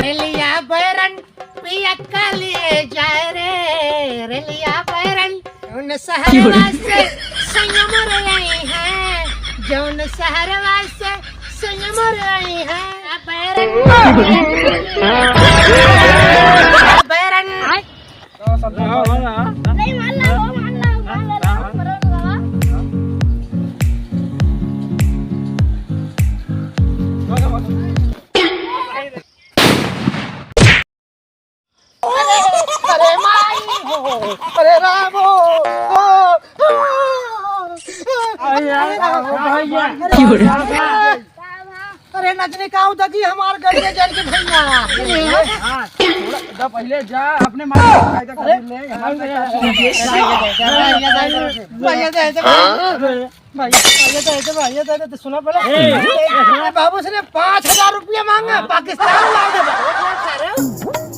रेलिया बैरन पिया का लिए जाए रे, रेलिया बैरन उन सहरवा से संयम रही है, जौन सहरवा से संयम रही है बैरन बैरन अरे माई हो, अरे राम हो, अरे नचने का होता कि हमार गली में जल के भैया पहले जा अपने भैया सुना पड़ा बाबू से 5,000 रुपया मांगा पाकिस्तान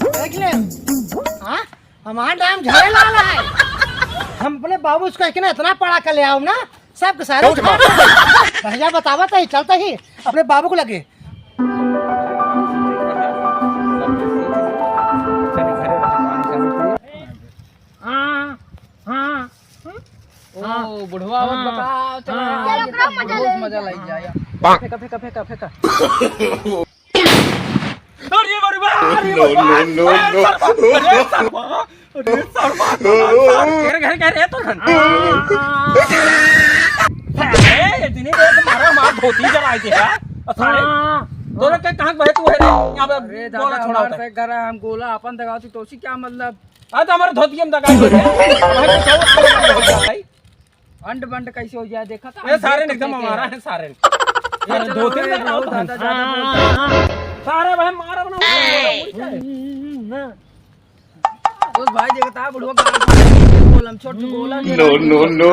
देख ले। हाँ हमारा नाम झरेलाल है, हम अपने बाबू उसको इतना पढ़ा कर ले आओ ना सब सारे भैया बतावा तो ही चलता ही अपने बाबू को लगे। बुढ़वा मजा लाई जाए। फेंका अरे नो घर तो मारा मार धोती जलाए थे सारे दोनों के कहां बहे तू है यहां पे बोला छोड़ा होता है घर हम गोला अपन दगाती तोसी क्या मतलब आज हमारे धोती हम दगा भाई अंड बंड कैसे हो जाए देखा था ये सारे एकदम हमारा है सारे धोती दादा सारे भाई मारा बना उस भाई देखता बुढ़वा गोलम छोट गोला नो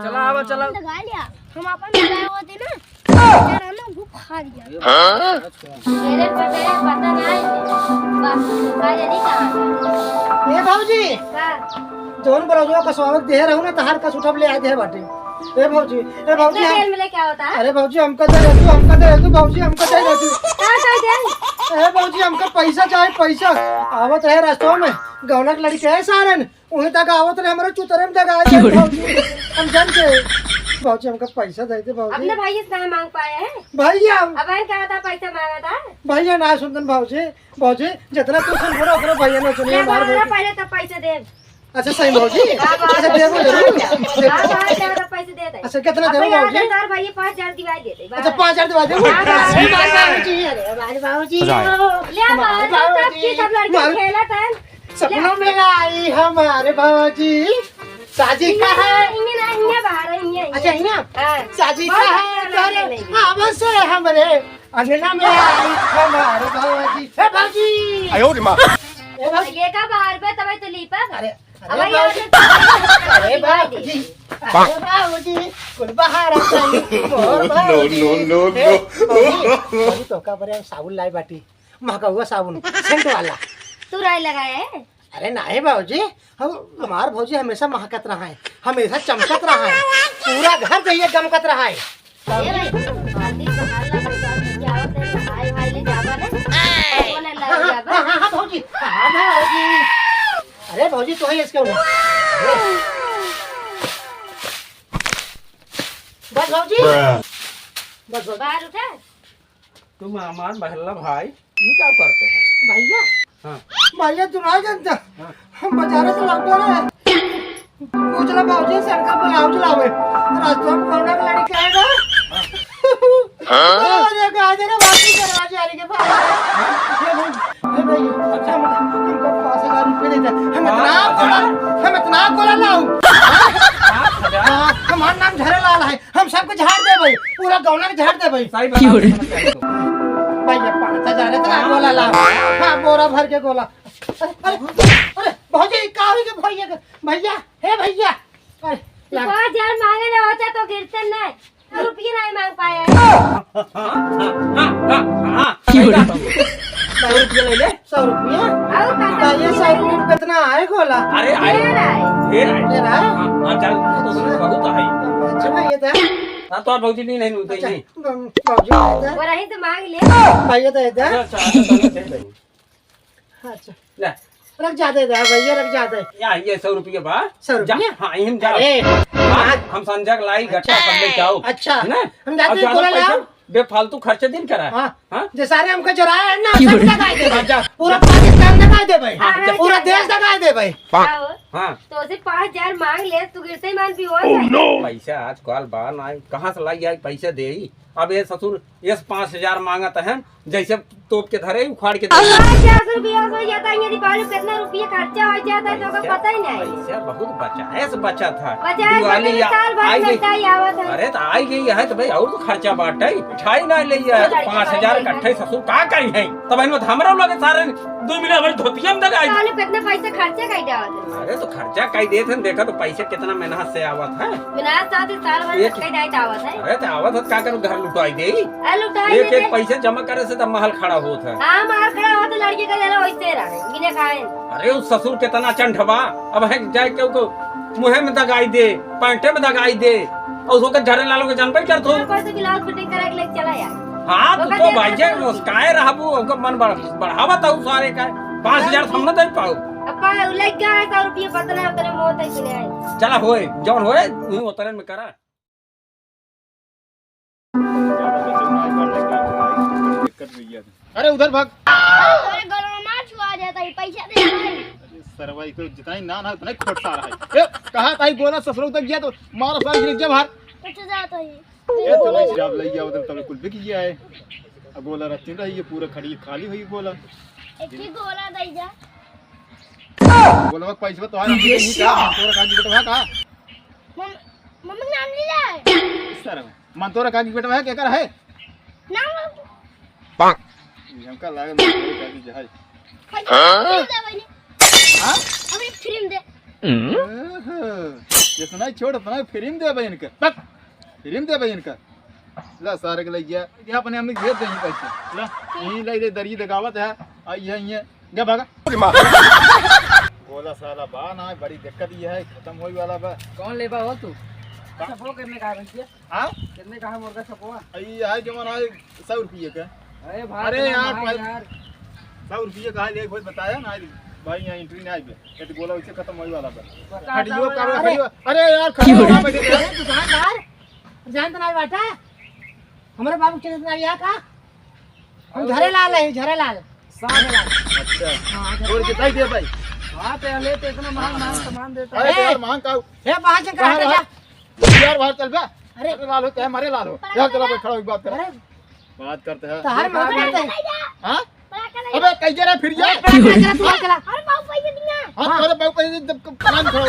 चला आवा चला लगा लिया हम अपन लगाए होते ना यार हम वो खा दिया मेरे पता नहीं बस खा जदी कहां ए भाऊजी का जोन बरोजो का स्वागत दे रहू ना तहार का सुठब ले आए थे बाटे। ए भाऊजी तेल में क्या होता है? अरे भाऊजी हमका दे तू भाऊजी हमका दे तू ए भाऊजी हमका पैसा चाहिए पैसा आवत है रास्तों में गौनक लड़के है सारन वहीं तक आवत रहे हमारे चुतरे में जगह भाऊजी हम जान के भाऊजी हमका पैसा दे दे भाऊजी। अपने भाई से मांग पाए हैं भैया अब क्या था पैसा मांगा था भैया ना सुनतन भाऊजी जितना तू सुन बोला उतना भैया ना सुनिए मार पहले तो पैसा दे। अच्छा सही भाऊजी अच्छा देबो जरूर पैसे दे दे। अच्छा कितना देबो भाऊजी? भैया 5,000 दिवा दे दे। अच्छा 5,000 दिवा दे बाबूजी सब लड़के खेला था सपनों में आई हमारे बाबूजी साजी का है अच्छा है ना साजी का है आवाज से हमरे अंगना में आई हमारे बाबूजी हे बाबूजी आयो रे मां ये का बाहर पे तब तो लीपा अरे अरे बाबूजी कुल बाहर आता नो तो का बरे साबुन लाई बाटी महका हुआ साबुन सेंट वाला तू राय लगाए है? अरे नहीं बाबूजी हमार भौजी हमेशा महकत रहा है हमेशा चमकत रहा है पूरा घर जइए गमकत रहा है। भौजी अरे भौजी तो ही इसके बस भौजी बस बाहर उठा तुम हमार महल्ला भाई ये क्या करते हैं भैया हाँ भैया तू नहीं जानता हम बाजारों से लौटे रहे पूछला भौजी से अंकल बुलाओ चलावे रास्ते में कौन का लड़की आएगा वापसी दरवाजे आने के बाद अच्छा हमको 5,000 रुपए दे दे हम इतना गोला लाऊं हमारा नाम झरेलाल है हम सबको झाड़ दे भाई पूरा गौना के झाड़ दे भाई भैया 5,000 इतना गोला लाओ हाँ बोरा भर के गोला अरे भौजी का हो गया भैया हे भैया अरे 5,000 मांगे ना होता तो गिरते नहीं रुपये नहीं मांग पाए 100 रुपये ले ले 100 रुपये ये 100 रुपये कितना आए गोला अरे आए ढेर आए ले रहा है हां चल तो बहुत है अच्छा भाई ये था हां तो भौजी नहीं नु दे नहीं भौजी ये वो रही तो मांग ले भाई ये था अच्छा तो दे दे अच्छा ले रख जाते थे भैया रख जाते या ये 100 रुपया बा 100 रुपया? हां हम जा अरे हम संजय लाई घटा कर ले जाओ अच्छा है ना हम जाते अब हैं ज्यादा बोला पैसा लाओ बेफालतू खर्चे दिन करा हाँ हां जे सारे हमको चुराया है ना सब दगा दे पूरा पाकिस्तान दगा दे भाई हाँ, पूरा देश दगा दे भाई आओ हां तो से 5000 मांग ले तू गिरते ही मान भी हो पैसा आज कल बा ना कहां से लाई आई पैसा दे ही अब ये ससुर ये 5000 मांगत है जैसे तोप के धरे उखाड़ के दे 50 रुपया हो जाता है यदि बालू कितना रुपया खर्चा हो जाता है तो का पता ही नहीं पैसा बहुत बचा है से बचा था दिवाली साल भर आई लगता गई है आवत है अरे तो आई गई है तो भाई और तो खर्चा बाटे मिठाई ना ले है 5000 इकट्ठे ससुर का कही है तब इन हमरा लगे सारे 2 मिनट भर धोतिया में दगाई बालू कितना पैसा खर्चा कर जावत है अरे तो खर्चा कई देत है देखा तो पैसे कितना मेहनत से आवत है बिना साथ साल भर कई डाइट आवत है अरे तो आवत है का करू घर लुटाई दे आ लुटाई एक दे एक पैसे जमा करे से तो महल खड़ा होत है हां मार खड़ा हो तो लड़के का जरा वैसे रहे बिना खाए अरे उस ससुर कितना चंठवा अब है जाए के को मुंह में दगाई दे पैंटे में दगाई दे और उसको झरे लालो के जान पे कर थो पर तो ब्लाउज फिटिंग करा के लेके चला यार हां तो भाई जे मुस्काए रहबू उनको मन बढ़ावा ता सारे का 5000 हमने दे पाऊ अपा लग गया है 100 रुपया पता नहीं तेरे मौत है कि नहीं चला होए जौन होए वही उतरन में करा अरे उधर भाग अरे गला में मार छुआ जाता है पैसा दे भाई सरवाई को जितना ही ना उतना ही खोट सा रहा है। ए कहा ताई बोला ससुर तक गया तो मार साल गिर जा बाहर। कुछ जाता है ए चला शराब लई गया उधर तब कुल बिक गया है। अब बोला रखती रही ये पूरा खड़ी खाली हुई बोला एक ही गोला दे जा बोला पैसा तो हां ये क्या तोरा काजी बेटा कहा मम्मी नाम ले ले सर मन तोरा काजी बेटा है क्या कर है नाम पाक हमका लागे ना तोरा काजी जहाज हां दे भाई हां अभी फ्रेम दे जितना ही छोड़ उतना फ्रेम दे भाई इनका बक फ्रेम दे भाई इनका ला सारे के ले गया ये अपने हमने घेर दे पैसे ला यही ले दे दरी दगावत है आई है ये गया भागा बोला साला बा ना बड़ी दिक्कत ये है खत्म होई वाला बा कौन लेबा हो तू सपो करने का है हां कितने का है मुर्गा सपोआ आई है जो मना 100 रुपये का अरे भाई अरे यार 100 रुपये का ले बहुत बताया ना भाई यहाँ एंट्री नहीं आई तो बोला उसे खत्म होई वाला बा खड़ियो करो खड़ियो अरे यार खड़ियो ना बैठे दुकानदार जान तो नहीं बाटा हमारे बाबू के इतना आया का हम झरेलाल है झरेलाल अच्छा और कितना ही दे भाई हां ते ले ते इतना महंगा सामान देता अरे यार मांग का हे बाहर चल कर जा यार बाहर चल बे अरे लाल होते हैं हमारे लाल हो यार चलो भाई खड़ा हो बात कर अरे बात करते हैं तार मार करते हैं हां अबे कहीं जा रहा फिर जा चला तू चला अरे बाबू पैसे दिया हां तेरे बाबू पैसे जब लाइन खड़ा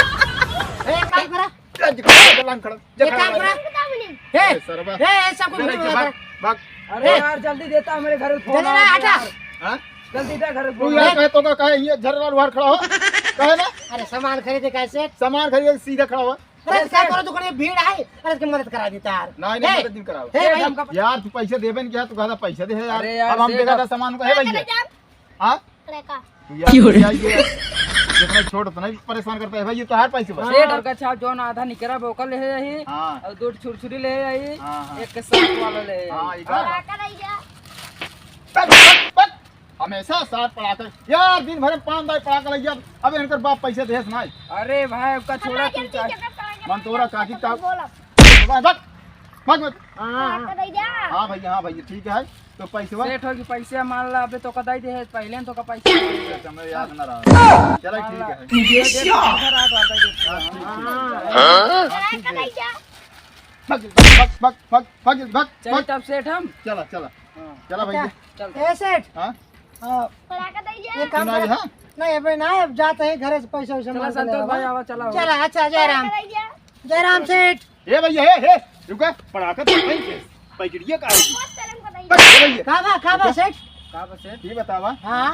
ए काम करा लाइन खड़ा ये काम करा बता मुझे हे सरबा हे सब कुछ भाग भाग अरे यार जल्दी देता मेरे घर फोन जल्दी ना हटा हां जल्दी दे घर तू यार कहे तो का कहे ये झरवाल बाहर खड़ा हो कहे ना अरे सामान खरीदे कैसे सामान खरीद सीधा खड़ा हो अरे क्या करो दुकान में भीड़ है अरे इसकी मदद करा देता यार नहीं नहीं मदद दिन कराओ हे भाई यार तू पैसे देबे नहीं क्या तू कहता पैसे दे यार अरे यार, अब हम सेठ देगा था सामान को है भैया हां का तू यार ये जितना छोड़ उतना ही परेशान करता है भाई ये तो हर पैसे बस सेठ का छाप जोन आधा निकरा बोकल ले आई हां और दो छुरछुरी ले आई हाँ। एक के साथ वाला ले हां आई ये का दे जा हमेशा साथ पढ़ाकर यार दिन भर में 5 दाई पढ़ा कर लग अब इनकर बाप पैसे देस ना अरे भाई उसका छोड़ा तू चाहे मन तोरा काकी का बोला भाग भाग मत का दे जा हां भैया हां भैया ठीक है तो पैसे वा सेठ होगी पैसे मान ला अबे तो कदाई दे है पहले तो का पैसे समय याद ना रहा चलो ठीक है का दे जा भाग भाग भाग भाग भाग चल तब सेठ हम चला चला चला भैया चल ए सेठ हां पड़ा का दे जा ये काम सुनाई करा हां नहीं अबे ना अब जाते हैं घर से पैसा वैसा चला मांग संतोष भाई आवा चला चला अच्छा जयराम दे जा जयराम सेठ ए भैया हे रुका पढ़ाकर तो पैसे पैकेटिया का आएगी मत शर्म का दे जा भैया काबा सेठ का बस सेठ ये बतावा हाँ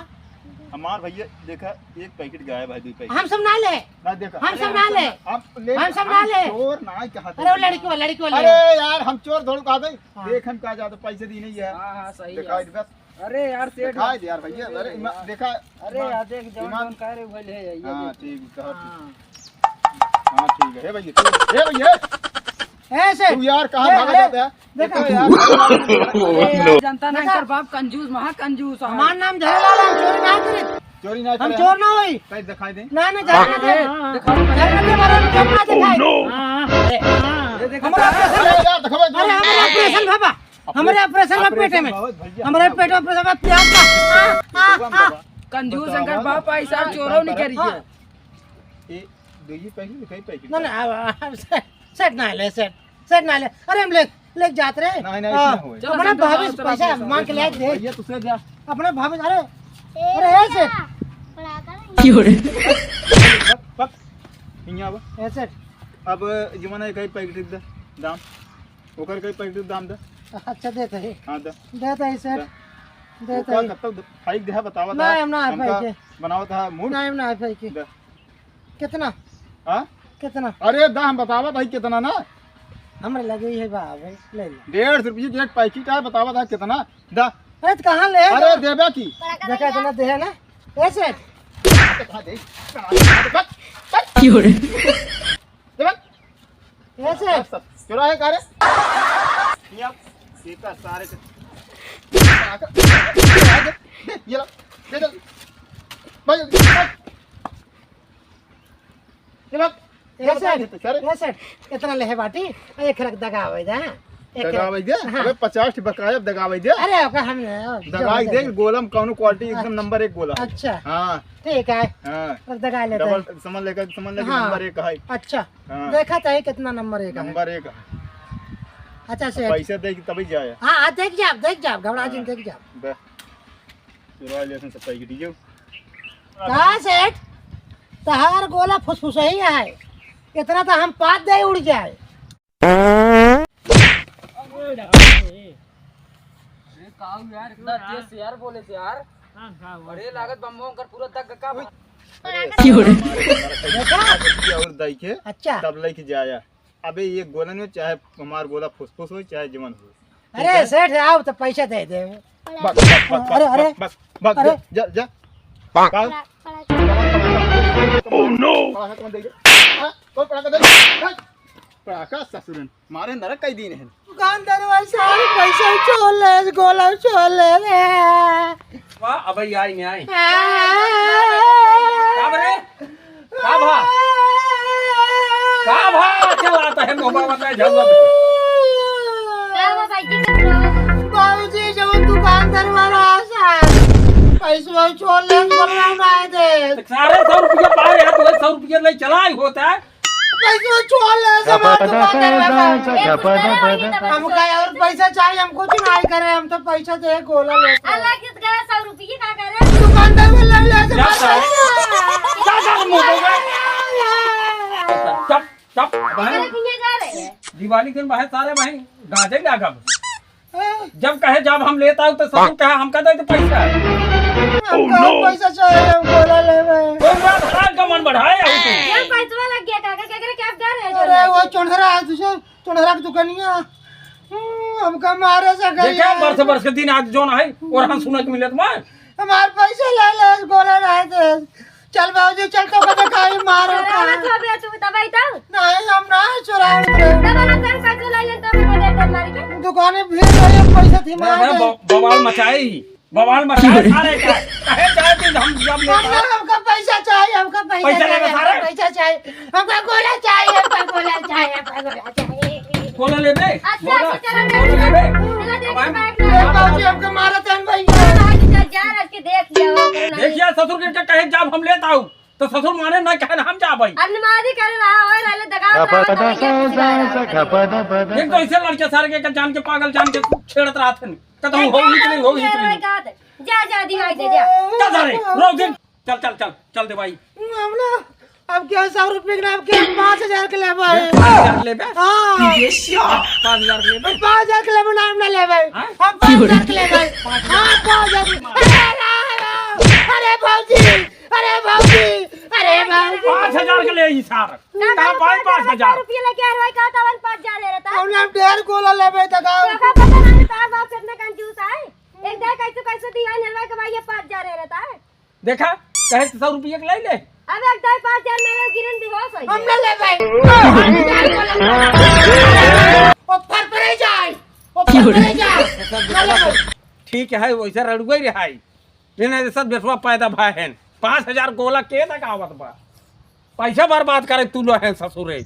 हमार भैया देखा एक पैकेट गायब है 2 पैकेट हम सब ना ले ना देखा हम सब ना ले आप ले हम सब ना ले। चोर ना कहा अरे वो लड़की वाला अरे यार हम चोर धोड़ का दे देख हम का जाते पैसे दी नहीं है हां हां सही दिखाई है बस अरे यार सेठ दिखाई दे यार भैया अरे देखा अरे यार देख जवान कह रहे भले है ये हां देख। ठीक है हाँ। हां ठीक है हे भैया हे भैया ऐसे तू यार कहाँ अरे, भागा अरे, जाता है देखा यार जनता नहीं कर बाप कंजूस महा कंजूस हमार नाम झरेलाल, हम चोरी ना करी, चोरी ना हम करे चोर ना होई, कहीं दिखाई दे ना ना झरे ना दे, झरे ना दे, हमारे चोर ना दिखाई। हमारा ऑपरेशन, अरे यार दिखावे अरे हमारा ऑपरेशन बाबा, हमारे ऑपरेशन में पेटे में, हमारे पेट में ऑपरेशन में प्याज का कंजूस शंकर बाप ऐसा चोरों नहीं करिए। ये देखिए पैकेट दिखाई पैकेट ना ना सेट ना ले, सेट ना ले, अरे हम ले जाते रहे। नहीं, नहीं, इसमें होए। अपना भाभी से पैसा मांग के ले दे, भैया तुझसे जा अपना भाभी, अरे अरे ऐसे पक इन्या अब ऐसे अब जमाना कई पैकेट दे दाम ओकर कई पैकेट दाम दे अच्छा देते है, हां दे देते है सर, देते ओकर है, कब तक फाइक दे बतावा ना हम ना हमका पैके, बनावा था मूड ना हम ना पैके, दे कितना हां कितना अरे दाम बतावा भाई कितना ना हमरे लगे है बाबू, ले ले। 1.5 रुपये की एक पैकेट है बतावा था कितना दा अरे तो कहाँ ले, अरे देबे की देखा इतना दे है ना ऐसे, दिखा दे देबे ऐसे चुरा है कारे ये सीता सारे ये ला दे दे भाई ऐसे ऐसे इतना ले है बाटी, एक रख दगावे दे, दगावे दे अबे 50 बकाया दगावे दे अरे ओका हम दगाई दे गोलम कौन क्वालिटी एकदम नंबर 1 गोला अच्छा हां ठीक है, हां रख दगा लेते डबल हैं। समझ लेकर हाँ। नंबर 1 है अच्छा हाँ। देखा था कितना नंबर एक है, नंबर 1 अच्छा से पैसे दे कि तभी जाए हाँ देख जा घबरा जी, देख जा दे चुरा ले सब पैकेट जो कहाँ सेठ तहार गोला फुसफुस ही है, इतना तो हम पात दे उड़ जाए। यार इतना तेज से यार बोले से यार, अरे लागत बम्बों कर पूरा तक का और दई के अच्छा तब लेके जाया अबे ये गोलन में चाहे हमार गोला फुसफुस हो चाहे जमन हो अरे सेठ आओ तो पैसा दे दे। बस बस अरे, अरे। बस बस अरे। जा जा ओह नो पड़ाका ससुरन मारे नरक कई दिन है दुकानदार वाले सारे पैसा छोड़ ले, गोला छोड़ ले रे। वाह अब आई नहीं आई हाँ। का बरे का भा चलाता है मोबाइल में झगड़ा बाबूजी जब दुकानदार वाला पैसा छोड़ ले, बोल रहा हूँ ना दे सारे 100 रुपया पा रहे हैं तो 100 रुपया ले चला ही होता है। पैसा छोड़ ले, सामान दुकानदार वाला हम का और पैसा चाहिए, हम कुछ नहीं करे, हम तो पैसा दे गोला ले दुकानदार वाला ले जा चप चप बहन दिवाली के बाहर सारे बहन गाजे ना गब जब कहे जब हम लेता हूँ तो सब कहे हम कहते तो पैसा हमको पैसा चाहिए, हम गोला ले का मन बढ़ाया अरे वो चुनहरा है तुझे, चुनहरा की दुकानिया हमका मारे से देखा बरस बरस के दिन आज जोन है और हम सुनने को मिले तो हमारे पैसे ले ले, गोला नहीं दे। चल बाबूजी चल तो कदे काई मारो नहीं हम ना चुराए दुकाने भीड़ रही, पैसा थी मार बवाल मचाए ही बवाल मचाए सारे का कहे जाए कि हम जब लेता हमका पैसा चाहिए, हमका पैसा पैसा लेगा चाहिए, सारे? हमका पैसा चाहिए, हमका गोला चाहिए, हमका गोला चाहिए, हमका गोला चाहिए। बोला ले बे बाबूजी हमका मारा था भाई, देखिए ससुर के कहे जब हम लेता हूँ तो ससुर माने ना कहे हम जा भाई एक तो ऐसे लड़के सारे के जान के पागल जान के छेड़त रहा थे कदम हो ही नहीं हो ही नहीं चल सारे रोक दिन चल चल चल चल दे भाई हम ना अब क्या 100 रुपए का, अब क्या 5000 के ले भाई, 5000 ले बे हाँ 5000 ले बे 5000 के ले नाम ना ले भाई, हम 5000 के ले भाई, हाँ 5000। अरे भाजी, अरे भाजी, अरे भाजी 5000 के ले ही सार कहां पाए 5000 हमने हम 1.5 गोला ले भाई तका देखा कहे 100 रुपये के ले ले अब एक ढाई 5,000 मेरे गिरन दिखा सही हम ना ले भाई ऊपर पर ही जाए ऊपर पर ही जाए ठीक है वैसे रड़ुआ ही रहा लेने सब बेसवा पैदा भाई हैं 5,000 गोला के तक आवत बा पैसा बर्बाद करे तू लो है ससुरे